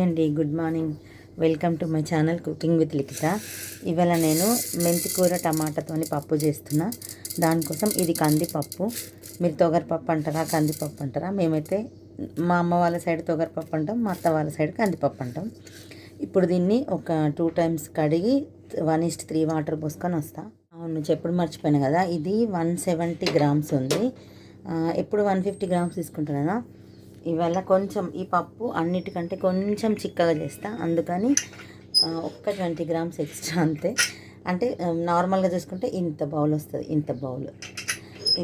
అండి, good morning. Welcome to my channel cooking with Likhita. ఇవాళ నేను మెంతికూర టమాటాతోని పప్పు చేస్తున్నా. దానికోసం ఇది కందిపప్పు. మీరు తొగరపప్పు అంటారా, కందిపప్పు అంటారా? మేమైతే మా అమ్మ వాళ్ళ సైడ్ తొగరపప్పు అంటాం, మా అత్త వాళ్ళ సైడ్ కందిపప్పు అంటాం. ఇప్పుడు దీన్ని ఒక 2 times కడిగి 1:3 వాటర్ పోసుకొని వస్తా. అవును, చెప్పుడు మర్చిపోయాను కదా. ఇది 170 grams ఉంది. ఎప్పుడు 150 grams తీసుకుంటాను కదా. ఇవాళ కొంచెం ఈ పప్పు అన్నిటికంటే కొంచెం చిక్కగా చేస్తా, అందుకని ఒక్క 20 grams ఎక్స్ట్రా అంతే. అంటే నార్మల్గా చూసుకుంటే ఇంత బౌల్ వస్తుంది, ఇంత బౌల్.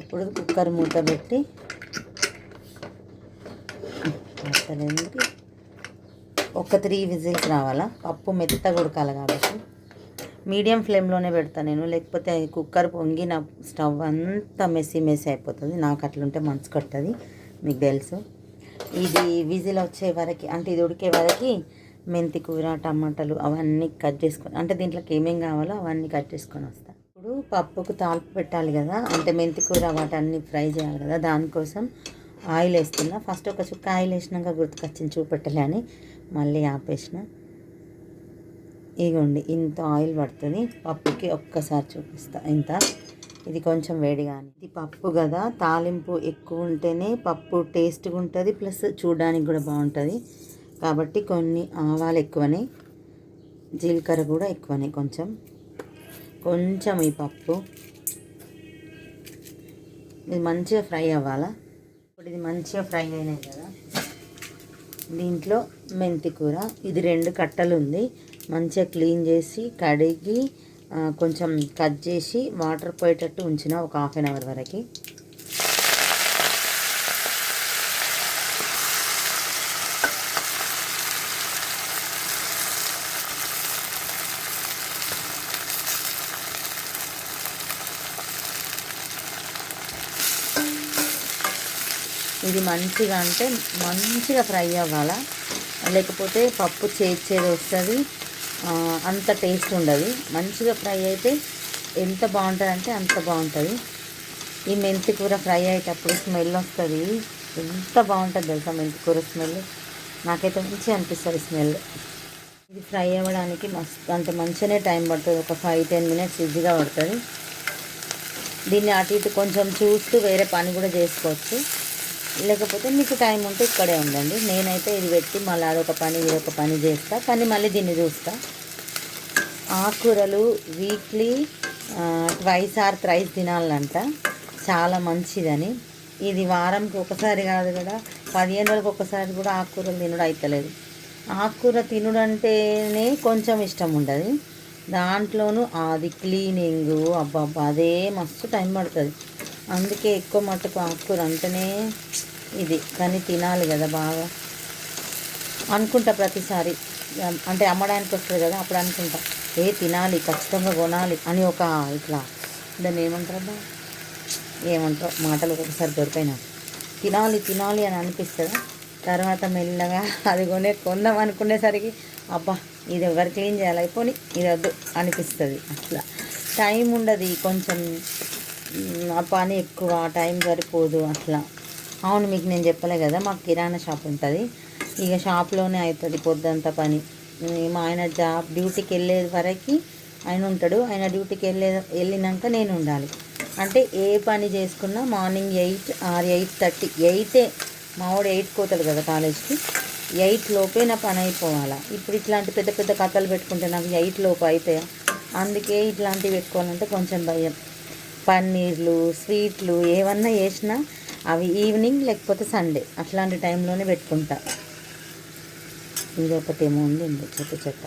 ఇప్పుడు కుక్కర్ మూత పెట్టి ఒక 3 విజిల్స్ రావాలా. పప్పు మెత్తగా ఉడకాలి కాబట్టి మీడియం ఫ్లేమ్లోనే పెడతాను నేను, లేకపోతే కుక్కర్ పొంగి నా స్టవ్ అంతా మెస్సీ అయిపోతుంది. నాకు అట్లుంటే మనసు కట్టది, మీకు తెలుసు. ఇది విజిల్ వచ్చే వరకు, అంటే ఇది ఉడికే వరకు మెంతి కూర, టమాటాలు అవన్నీ కట్ చేసుకొని, అంటే దీంట్లోకి ఏమేం కావాలో అవన్నీ కట్ చేసుకొని వస్తాను. ఇప్పుడు పప్పుకు తాలింపు పెట్టాలి కదా, అంటే మెంతి కూర వాటన్నీ ఫ్రై చేయాలి కదా. దానికోసం ఆయిల్ వేస్తున్నా. ఫస్ట్ ఒక చుక్క ఆయిల్ వేసినాక గుర్తుకొచ్చింది చూపెట్టలే అని మళ్ళీ ఆపేసిన. ఇగోండి ఇంత ఆయిల్ పడుతుంది పప్పుకి, ఒక్కసారి చూపిస్తా ఇంత. ఇది కొంచెం వేడిగా, ఇది పప్పు కదా, తాలింపు ఎక్కువ ఉంటేనే పప్పు టేస్ట్గా ఉంటుంది, ప్లస్ చూడడానికి కూడా బాగుంటుంది. కాబట్టి కొన్ని ఆవాలు ఎక్కువనే, జీలకర్ర కూడా ఎక్కువనే, కొంచెం కొంచెం ఈ పప్పు ఇది మంచిగా ఫ్రై అవ్వాలా. ఇప్పుడు ఇది మంచిగా ఫ్రై అయినాయి కదా, దీంట్లో మెంతి కూర, ఇది 2 కట్టలు ఉంది. మంచిగా క్లీన్ చేసి కడిగి కొంచెం కట్ చేసి వాటర్ పోయేటట్టు ఉంచిన ఒక 1/2 hour వరకు. ఇది మంచిగా, అంటే మంచిగా ఫ్రై అవ్వాలా, లేకపోతే పప్పు చేదు వస్తుంది, అంత టేస్ట్ ఉండదు. మంచిగా ఫ్రై అయితే ఎంత బాగుంటుంది అంటే అంత బాగుంటుంది. ఈ మెంతి కూర ఫ్రై అయ్యేటప్పుడు స్మెల్ వస్తుంది, ఎంత బాగుంటుంది తెలుసా మెంతి కూర స్మెల్. నాకైతే మంచిగా అనిపిస్తుంది స్మెల్. ఇది ఫ్రై అవ్వడానికి మస్తు, అంటే మంచిగానే టైం పడుతుంది, ఒక 5-10 minutes ఈజీగా పడుతుంది. దీన్ని అటు ఇటు కొంచెం చూస్తూ వేరే పని కూడా చేసుకోవచ్చు, లేకపోతే మీకు టైం ఉంటే ఇక్కడే ఉండండి. నేనైతే ఇది పెట్టి మళ్ళీ అదొక పని ఇదొక పని చేస్తా, కానీ మళ్ళీ దీన్ని చూస్తా. ఆకుకూరలు వీక్లీ 2 or 3 తినాలంట, చాలా మంచిదని. ఇది వారంకి ఒకసారి కాదు కదా, 15 రోజులకు ఒకసారి కూడా ఆకుకూరలు తినడం అవుతలేదు. ఆకుకూర తినడం అంటేనే కొంచెం ఇష్టం ఉండదు, దాంట్లోనూ అది క్లీనింగు అబ్బాబ్బా అదే మస్తు టైం పడుతుంది. అందుకే ఎక్కువ మట్టుకు ఆకుకూర అంటేనే ఇది, కానీ తినాలి కదా బాగా అనుకుంటా ప్రతిసారి. అంటే అమ్మడానికి వస్తుంది కదా, అప్పుడు అనుకుంటా తినాలి, ఖచ్చితంగా కొనాలి అని, ఒక ఇట్లా దాన్ని ఏమంటారు మాటలు ఒక్కొక్కసారి దొరికినా తినాలి తినాలి అని అనిపిస్తుంది. తర్వాత మెల్లగా అది కొందాం అనుకునేసరికి అబ్బా ఇది ఎవరు క్లీన్ చేయాలి, అయిపోయి ఇది వద్దు అనిపిస్తుంది. అట్లా టైం ఉండదు, కొంచెం ఆ పని ఎక్కువ, టైం సరిపోదు అట్లా. అవును, మీకు నేను చెప్పలే కదా, మాకు కిరాణా షాప్ ఉంటుంది. ఇక షాప్లోనే అవుతుంది పొద్దంతా పని. మా ఆయన డ్యూటీకి వెళ్ళే వరకు ఆయన ఉంటాడు, ఆయన డ్యూటీకి వెళ్ళినాక నేను ఉండాలి. అంటే ఏ పని చేసుకున్నా మార్నింగ్ 8 or 8:30, 8 మావాడు 8 పోతాడు కదా కాలేజ్కి, 8 లోపే నా పని అయిపోవాలా. ఇప్పుడు ఇట్లాంటి పెద్ద పెద్ద కథలు పెట్టుకుంటే నాకు 8 లోపు అవుతాయా? అందుకే ఇట్లాంటివి పెట్టుకోవాలంటే కొంచెం భయం. పన్నీర్లు, స్వీట్లు ఏమన్నా చేసినా అవి ఈవినింగ్ లేకపోతే సండే అట్లాంటి టైంలోనే పెట్టుకుంటా. ఇది ఒకటేమో ఉంది చెత్త.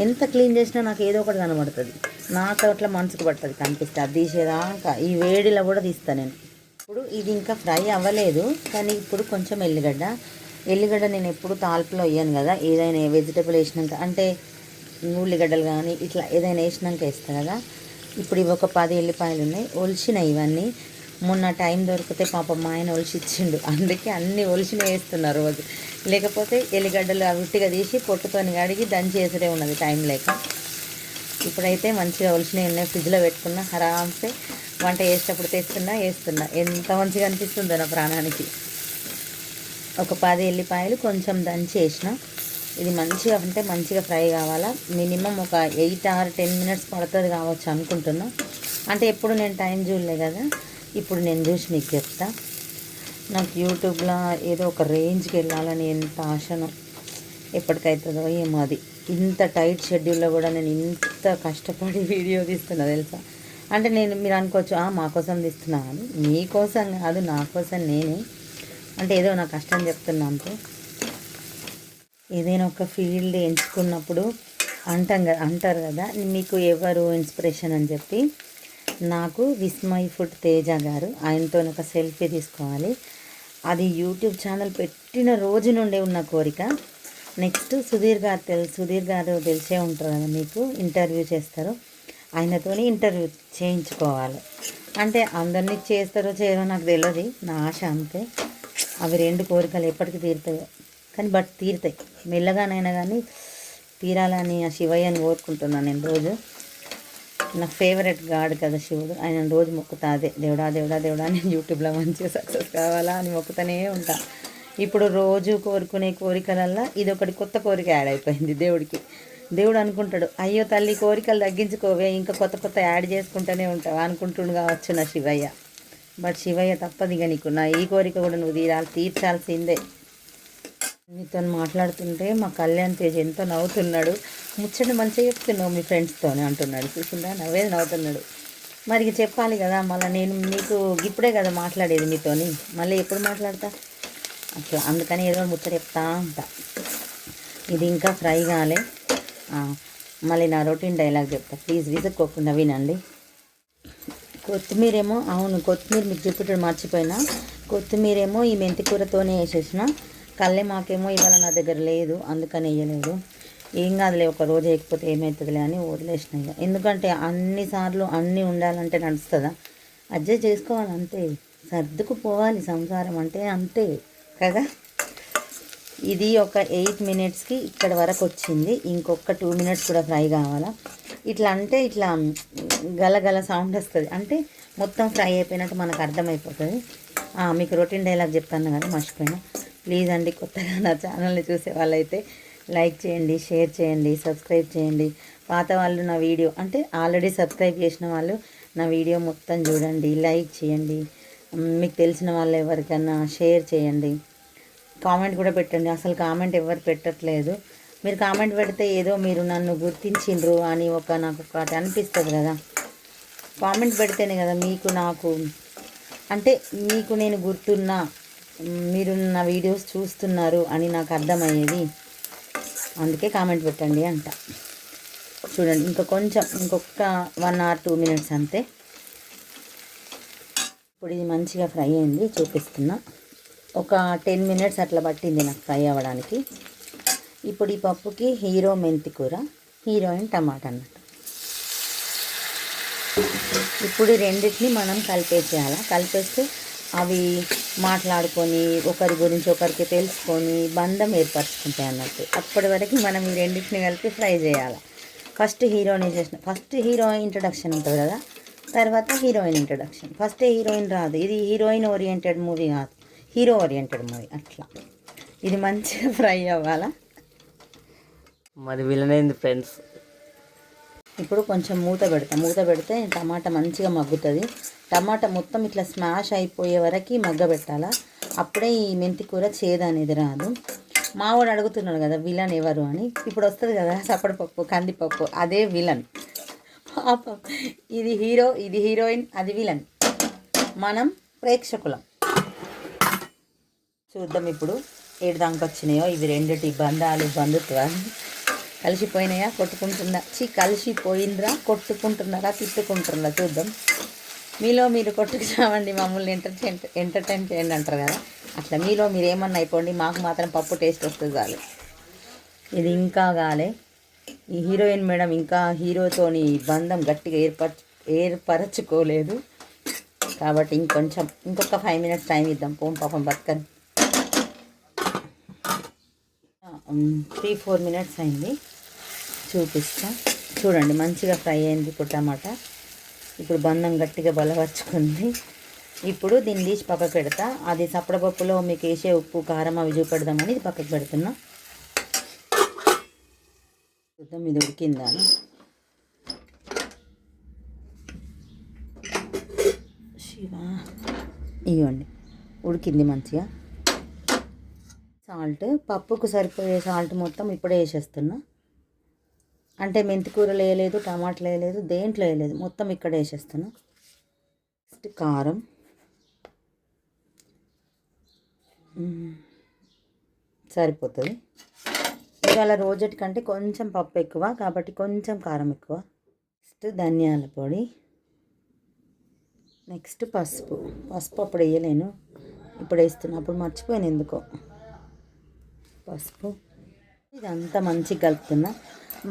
ఎంత క్లీన్ చేసినా నాకు ఏదో ఒకటి కనబడుతుంది, నాకు అట్లా మనసుకు పడుతుంది, కనిపిస్తే అది తీసేదాకా ఈ వేడిలో కూడా తీస్తాను నేను. ఇప్పుడు ఇది ఇంకా ఫ్రై అవ్వలేదు, కానీ ఇప్పుడు కొంచెం ఎల్లిగడ్డ నేను ఎప్పుడు తాల్పులో వేయను కదా, ఏదైనా వెజిటబుల్ వేసినాక, అంటే ఉల్లిగడ్డలు కానీ ఇట్లా ఏదైనా వేసినాక వేస్తాను కదా. ఇప్పుడు ఇవి ఒక 10 ఎల్లిపాయలు ఉన్నాయి, ఒలిచినాయి ఇవన్నీ. మొన్న టైం దొరికితే పాపం మా ఆయన ఒలిచి ఇచ్చిండు, అందుకే అన్నీ ఒలిచిన వేస్తున్నారు రోజు. లేకపోతే ఎల్లిగడ్డలు అవిటిగా తీసి పొట్టుకొని కడిగి దంచి వేసడే ఉన్నది టైం లేక. ఇప్పుడైతే మంచిగా ఒలిచినవి ఉన్నాయి, ఫ్రిడ్జ్లో పెట్టుకున్నా, ఆరామ్సే వంట చేసేటప్పుడు వేస్తున్నా. ఎంత మంచిగా అనిపిస్తుందో నా ప్రాణానికి. ఒక 10 ఎల్లిపాయలు కొంచెం దంచి వేసిన, ఇది మంచిగా అంటే మంచిగా ఫ్రై కావాలా. మినిమం ఒక 8 or 10 minutes పడుతుంది కావచ్చు అనుకుంటున్నా. అంటే ఎప్పుడు నేను టైం చూడలే కదా, ఇప్పుడు నేను చూసి మీకు చెప్తా. నాకు యూట్యూబ్లో ఏదో ఒక రేంజ్కి వెళ్ళాలని ఎంత ఆశనో, ఎప్పటికవుతుందో ఏమో. అది ఇంత టైట్ షెడ్యూల్లో కూడా నేను ఇంత కష్టపడి వీడియో తీస్తున్నా తెలుసా. అంటే మీరు అనుకోవచ్చు మా కోసం తీస్తున్నా అని. మీకోసం కాదు, నా కోసం నేనే. అంటే ఏదో నా కష్టం చెప్తున్నా అంతే. ఏదైనా ఒక ఫీల్డ్ ఎంచుకున్నప్పుడు అంటారు కదా, మీకు ఎవరు ఇన్స్పిరేషన్ అని చెప్పి. నాకు విస్మయ్ ఫుడ్ తేజ గారు, ఆయనతో ఒక సెల్ఫీ తీసుకోవాలి. అది యూట్యూబ్ ఛానల్ పెట్టిన రోజు నుండే ఉన్న కోరిక. నెక్స్ట్ సుధీర్ గారు తెలిసే ఉంటారు కదా మీకు, ఇంటర్వ్యూ చేస్తారు. ఆయనతోని ఇంటర్వ్యూ చేయించుకోవాలి. అంటే అందరినీ చేస్తారో చేయరో నాకు తెలియదు, నా ఆశ అంతే. అవి 2 కోరికలు ఎప్పటికీ తీరుతాయో కానీ తీరుతాయి మెల్లగానైనా కానీ తీరాలని ఆ శివయ్యని కోరుకుంటున్నాను నేను రోజు. నా ఫేవరెట్ గాడ్ కదా శివుడు, ఆయన రోజు మొక్కుతా. అదే దేవుడా దేవుడా దేవుడా నేను యూట్యూబ్లో మంచిగా సక్సెస్ కావాలా అని మొక్కుతూనే ఉంటా. ఇప్పుడు రోజు కోరుకునే కోరికలల్లా ఇదొకటి కొత్త కోరిక యాడ్ అయిపోయింది దేవుడికి. దేవుడు అనుకుంటాడు, అయ్యో తల్లి కోరికలు తగ్గించుకోవే, ఇంకా కొత్త యాడ్ చేసుకుంటూనే ఉంటావు అనుకుంటుండు కావచ్చు నా శివయ్య. బట్ శివయ్య తప్పదు ఇక నీకు, నా ఈ కోరిక కూడా నువ్వు తీర్చాల్సిందే. నీతో మాట్లాడుతుంటే మా కళ్యాణ్ తేజ్ ఎంతో నవ్వుతున్నాడు. ముచ్చట మంచిగా చెప్తున్నావు మీ ఫ్రెండ్స్తోనే అంటున్నాడు. చూసిందా నవ్వేది నవ్వుతున్నాడు. మరి చెప్పాలి కదా, మళ్ళీ నేను మీకు ఇప్పుడే కదా మాట్లాడేది మీతోని, మళ్ళీ ఎప్పుడు మాట్లాడతా అట్లా. అందుకని ఏదో ముచ్చట చెప్తా ఉంటా. ఇది ఇంకా ఫ్రై కాలే. మళ్ళీ నా రొటీన్ డైలాగ్ చెప్తా, ప్లీజ్ విసుక్కోకుండా వినండి. కొత్తిమీరేమో, అవును కొత్తిమీర మీకు చూపించడం మర్చిపోయినా, కొత్తిమీరేమో ఈ మెంతి కూరతోనే వేసేసిన. కల్లేమాకేమో ఇవాళ నా దగ్గర లేదు, అందుకని వేయలేదు. ఏం కాదులే, ఒక రోజు వేయకపోతే ఏమవుతుందిలే అని వదిలేసినాయి. ఎందుకంటే అన్నిసార్లు అన్నీ ఉండాలంటే నడుస్తుందా, అడ్జస్ట్ చేసుకోవాలి అంతే, సర్దుకుపోవాలి సంసారం అంటే అంతే కదా. ఇది ఒక 8 minutesకి ఇక్కడ వరకు వచ్చింది. ఇంకొక 2 minutes కూడా ఫ్రై కావాలా. ఇట్లా అంటే ఇట్లా గలగల సౌండ్ వస్తుంది, అంటే మొత్తం ఫ్రై అయిపోయినట్టు మనకు అర్థమైపోతుంది. మీకు రొటీన్ డైలాగ్ చెప్తాను కదా మర్చిపోయినా. ప్లీజ్ అండి, కొత్తగా నా ఛానల్ని చూసే వాళ్ళైతే లైక్ చేయండి, షేర్ చేయండి, సబ్స్క్రైబ్ చేయండి. పాత వాళ్ళు నా వీడియో అంటే ఆల్రెడీ సబ్స్క్రైబ్ చేసిన వాళ్ళు నా వీడియో మొత్తం చూడండి, లైక్ చేయండి. మీకు తెలిసిన వాళ్ళు ఎవరికైనా షేర్ చేయండి. కామెంట్ కూడా పెట్టండి. అసలు కామెంట్ ఎవరు పెట్టట్లేదు. మీరు కామెంట్ పెడితే ఏదో మీరు నన్ను గుర్తించిండ్రు అని నాకు ఒకటి అనిపిస్తుంది కదా. కామెంట్ పెడితేనే కదా మీకు నాకు అంటే మీకు నేను గుర్తున్నా, మీరు నా వీడియోస్ చూస్తున్నారు అని నాకు అర్థమయ్యేది. అందుకే కామెంట్ పెట్టండి అంట. చూడండి ఇంకొక 1 or 2 minutes అంతే. ఇప్పుడు ఇది మంచిగా ఫ్రై అయింది, చూపిస్తున్నా. ఒక 10 minutes అట్లా పట్టింది నాకు ఫ్రై అవ్వడానికి. ఇప్పుడు ఈ పప్పుకి హీరో మెంతి కూర, హీరోయిన్ టమాటా అన్నట్టు. ఇప్పుడు రెండింటిని మనం కలిపేసేయాలి. కలిపేస్తే అవి మాట్లాడుకొని ఒకరి గురించి ఒకరికి తెలుసుకొని బంధం ఏర్పరచుకుంటాయి అన్నట్టు. అప్పటి వరకు మనం ఈ రెండింటిని కలిపి ఫ్రై చేయాలి. ఫస్ట్ హీరో ఇంట్రడక్షన్ ఉంటుంది కదా, తర్వాత హీరోయిన్ ఇంట్రడక్షన్. ఫస్ట్ హీరోయిన్ రాదు, ఇది హీరోయిన్ ఓరియంటెడ్ మూవీ కాదు, హీరో ఓరియంటెడ్ మూవీ. అట్లా ఇది మంచిగా ఫ్రై అవ్వాలా. మరి విలనైంది ఫ్రెండ్స్. ఇప్పుడు కొంచెం మూత పెడితే టమాటా మంచిగా మగ్గుతుంది. టమాటా మొత్తం ఇట్లా స్మాష్ అయిపోయే వరకు మగ్గబెట్టాలా. అప్పుడే ఈ మెంతి కూర చేదు అనేది రాదు. మావాడు అడుగుతున్నాడు కదా విలన్ ఎవరు అని. ఇప్పుడు వస్తుంది కదా సప్పడిపప్పు, కందిపప్పు, అదే విలన్. పాపం ఇది హీరో, ఇది హీరోయిన్, అది విలన్, మనం ప్రేక్షకులం. చూద్దాం ఇప్పుడు ఏడు దాకా వచ్చినాయో ఇవి రెండిటి బంధుత్వాలు కలిసిపోయినాయా, కలిసిపోయిండ్రా, కొట్టుకుంటున్నారా, తిట్టుకుంటున్నారా చూద్దాం. మీలో మీరు కొట్టుకు చావండి, మమ్మల్ని ఎంటర్టైన్ చేయండి అంటారు కదా, అట్లా మీలో మీరు ఏమన్నా అయిపోండి, మాకు మాత్రం పప్పు టేస్ట్ వస్తుంది చాలు. ఇది ఇంకా కాలే. ఈ హీరోయిన్ మేడం ఇంకా హీరోతోని బంధం గట్టిగా ఏర్పరచుకోలేదు కాబట్టి ఇంకొక 5 minutes టైం ఇద్దాం. పాపం బతకని. 3-4 minutes అయింది, చూపిస్తా. చూడండి మంచిగా ఫ్రై అయింది ఇప్పుడు టమాటా. ఇప్పుడు బంధం గట్టిగా బలపరుచుకుంది. ఇప్పుడు దీన్ని తీసి పక్కకు పెడతా. అది సప్పడపప్పులో మీకు వేసే ఉప్పు కారం అవి చూపెడదామని ఇది పక్కకు పెడుతున్నా. చూద్దాం ఇది ఉడికిందా. శివ ఇవ్వండి, ఉడికింది మంచిగా. సాల్ట్, పప్పుకు సరిపోయే సాల్ట్ మొత్తం ఇప్పుడే వేసేస్తున్నా. అంటే మెంతి కూరలు వేయలేదు, టమాటాలు వేయలేదు, దేంట్లో వేయలేదు, మొత్తం ఇక్కడ వేసేస్తున్నా. నెక్స్ట్ కారం, సరిపోతుంది. ఇవాళ రోజటి కంటే కొంచెం పప్పు ఎక్కువ కాబట్టి కొంచెం కారం ఎక్కువ. నెక్స్ట్ ధనియాల పొడి, నెక్స్ట్ పసుపు. పసుపు అప్పుడు వేయలేను, ఇప్పుడు వేస్తున్నా, అప్పుడు మర్చిపోయాను ఎందుకో. పసుపు ఇదంతా మంచిగా కలుపుతున్నా.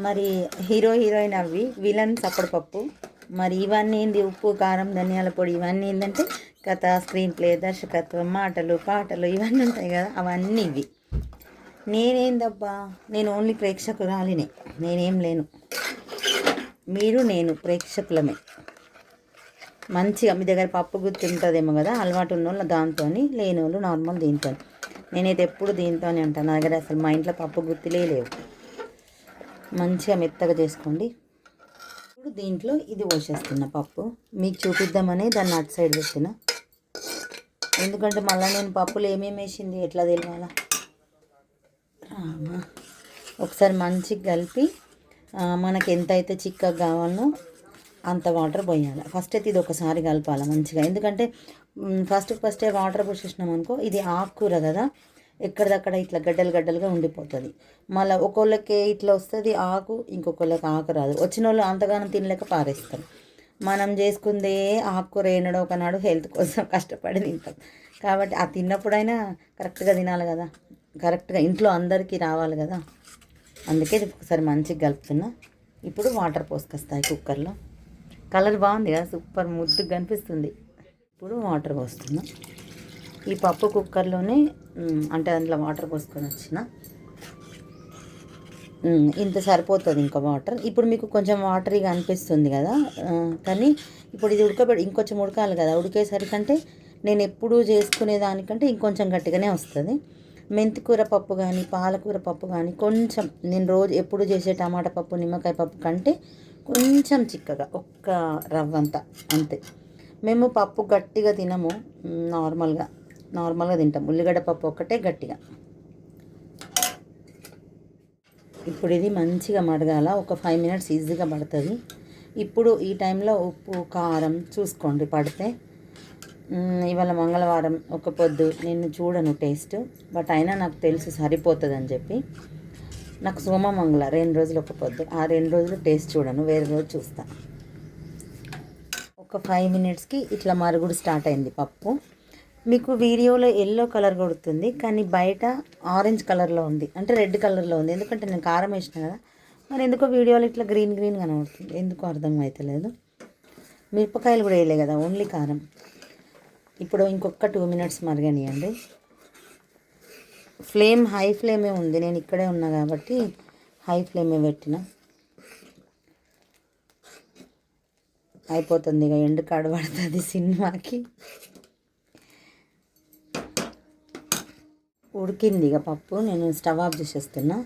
మరి హీరోయిన్ అవి విలన్స్ అప్పటిపప్పు. మరి ఇవన్నీ ఏంది, ఉప్పు కారం ధనియాల పొడి ఇవన్నీ ఏంటంటే కథ, స్క్రీన్ ప్లే, దర్శకత్వం, మాటలు పాటలు ఇవన్నీ ఉంటాయి కదా, అవన్నీ ఇవి. నేనేందబ్బా, నేను ఓన్లీ ప్రేక్షకురాలినే, నేనేం లేను. మీరు నేను ప్రేక్షకులమే. మంచిగా మీ దగ్గర పప్పు గుత్తి ఉంటుందేమో కదా, అలవాటు ఉన్నోళ్ళు దాంతో, లేని వాళ్ళు నార్మల్ దీంతో. నేనైతే ఎప్పుడు దీంతోనే ఉంటాను. నా దగ్గర అసలు మా ఇంట్లో పప్పు గుత్తిలే లేవు. మంచిగా మెత్తగా చేసుకోండి. ఇప్పుడు దీంట్లో ఇది పోసేస్తున్నా పప్పు, మీకు చూపిద్దామని దాన్ని అటు సైడ్ పెట్టిన. ఎందుకంటే మళ్ళీ నేను పప్పులు ఏమేమి వేసింది ఎట్లా తెలియాలా. ఒకసారి మంచిగా కలిపి మనకి ఎంత అయితే చిక్కగా కావాలో అంత వాటర్ పోయాలి. ఫస్ట్ అయితే ఇది ఒకసారి కలపాలి మంచిగా. ఎందుకంటే ఫస్టే వాటర్ పోసేసినాం అనుకో, ఇది ఆకుకూర కదా, ఎక్కడిదక్కడ ఇట్లా గడ్డలుగా ఉండిపోతుంది. మళ్ళీ ఒకళ్ళకి ఇట్లా వస్తుంది ఆకు, ఇంకొకళ్ళకి ఆకు రాదు. వచ్చిన వాళ్ళు అంతగానం తినలేక పారేస్తారు. మనం చేసుకుందే ఆకుకూర ఏనాడో ఒకనాడు హెల్త్ కోసం కష్టపడి తింటాం. కాబట్టి ఆ తిన్నప్పుడైనా కరెక్ట్గా తినాలి కదా, కరెక్ట్గా ఇంట్లో అందరికీ రావాలి కదా. అందుకే ఒకసారి మంచిగా కలుపుతున్నా. ఇప్పుడు వాటర్ పోసుకొస్తాయి కుక్కర్లో. కలర్ బాగుంది కదా, సూపర్ ముద్దుగా కనిపిస్తుంది. ఇప్పుడు వాటర్ పోస్తున్నా. ఈ పప్పు కుక్కర్లోనే అంటే అందులో వాటర్ పోసుకొని వచ్చిన. ఇంత సరిపోతుంది ఇంకా వాటర్. ఇప్పుడు మీకు కొంచెం వాటరీగా అనిపిస్తుంది కదా, కానీ ఇప్పుడు ఇది ఇంకొంచెం ఉడకాలి కదా. ఉడికేసరికంటే నేను ఎప్పుడూ చేసుకునే దానికంటే ఇంకొంచెం గట్టిగానే వస్తుంది. మెంతికూర పప్పు కానీ పాలకూర పప్పు కానీ కొంచెం నేను రోజు ఎప్పుడు చేసే టమాటా పప్పు నిమ్మకాయ పప్పు కంటే కొంచెం చిక్కగా, ఒక్క రవ్వంతా అంతే. మేము పప్పు గట్టిగా తినము, నార్మల్గా తింటాం. ఉల్లిగడ్డ పప్పు ఒక్కటే గట్టిగా. ఇప్పుడు ఇది మంచిగా మడగాల, ఒక 5 minutes ఈజీగా పడుతుంది. ఇప్పుడు ఈ టైంలో ఉప్పు కారం చూసుకోండి పడితే. ఇవాళ మంగళవారం ఒక పొద్దు, నేను చూడను టేస్ట్, బట్ అయినా నాకు తెలుసు సరిపోతుంది అని చెప్పి. నాకు సోమమంగళ 2 రోజులు ఒక పొద్దు, ఆ 2 రోజులు టేస్ట్ చూడను, వేరే రోజు చూస్తా. ఒక 5 minutesకి ఇట్లా మరుగుడు స్టార్ట్ అయింది పప్పు. మీకు వీడియోలో ఎల్లో కలర్ కొడుతుంది, కానీ బయట ఆరెంజ్ కలర్లో ఉంది, అంటే రెడ్ కలర్లో ఉంది. ఎందుకంటే నేను కారం వేసిన కదా, మరి ఎందుకో వీడియోలో ఇట్లా గ్రీన్ కనబడుతుంది, ఎందుకో అర్థం అవుతలేదు. మిరపకాయలు కూడా వేయలే కదా, ఓన్లీ కారం. ఇప్పుడు ఇంకొక 2 minutes మరగనియండి. ఫ్లేమ్ హై ఫ్లేమే ఉంది, నేను ఇక్కడే ఉన్నా కాబట్టి హై ఫ్లేమే పెట్టిన. అయిపోతుంది ఇక, ఎండు కాడ పడుతుంది సినిమాకి. ఉడికింది ఇక పప్పు, నేను స్టవ్ ఆఫ్ చేసేస్తున్నా.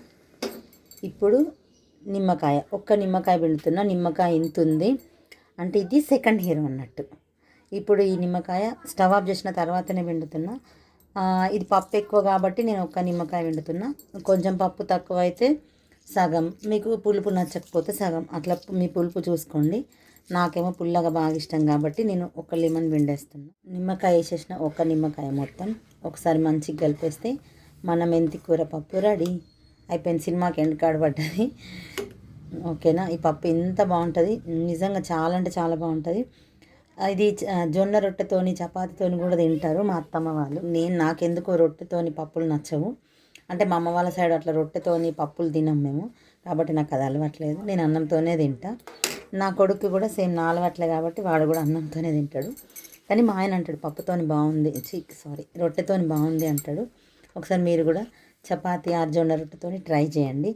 ఇప్పుడు నిమ్మకాయ, ఒక్క నిమ్మకాయ పిండుతున్నా. నిమ్మకాయ ఇంత ఉంది అంటే ఇది సెకండ్ హీరో అన్నట్టు. ఇప్పుడు ఈ నిమ్మకాయ స్టవ్ ఆఫ్ చేసిన తర్వాతనే పిండుతున్నా. ఇది పప్పు ఎక్కువ కాబట్టి నేను ఒక్క నిమ్మకాయ పిండుతున్నా. కొంచెం పప్పు తక్కువ అయితే సగం, మీకు పులుపు నచ్చకపోతే సగం, అట్లా మీ పులుపు చూసుకోండి. నాకేమో పుల్లగా బాగా ఇష్టం కాబట్టి నేను ఒక లెమన్ పిండేస్తున్నా. నిమ్మకాయ వేసేసిన ఒక నిమ్మకాయ మొత్తం ఒకసారి మంచిగా కలిపేస్తే మన మెంతి కూర పప్పు రెడీ అయిపోయింది. సినిమాకి ఎండ్ కార్డ్ పడ్డది. ఓకేనా, ఈ పప్పు ఎంత బాగుంటుంది, నిజంగా చాలా అంటే చాలా బాగుంటుంది. ఇది జొన్న రొట్టెతోని చపాతీతోని కూడా తింటారు మా అత్తమ్మ వాళ్ళు. నాకెందుకో రొట్టెతోని పప్పులు నచ్చవు. అంటే మా అమ్మ వాళ్ళ సైడ్ అట్లా రొట్టెతోని పప్పులు తినం మేము, కాబట్టి నాకు అది అలవాట్లేదు. నేను అన్నంతోనే తింటా. నా కొడుకు కూడా సేమ్ నా అలవాట్లే కాబట్టి వాడు కూడా అన్నంతోనే తింటాడు. కానీ మా ఆయన అంటాడు పప్పుతోని బాగుంది, రొట్టెతోని బాగుంది అంటాడు. ఒకసారి మీరు కూడా చపాతీ జొన్న రొట్టెతోని ట్రై చేయండి.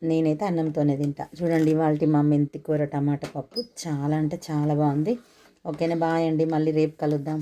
నేనైతే అన్నంతోనే తింటా. చూడండి ఇవాళ మా మెంతి కూర టమాటా పప్పు చాలా అంటే చాలా బాగుంది. ఓకేనా, బాయ్ అండి, మళ్ళీ రేపు కలుద్దాం.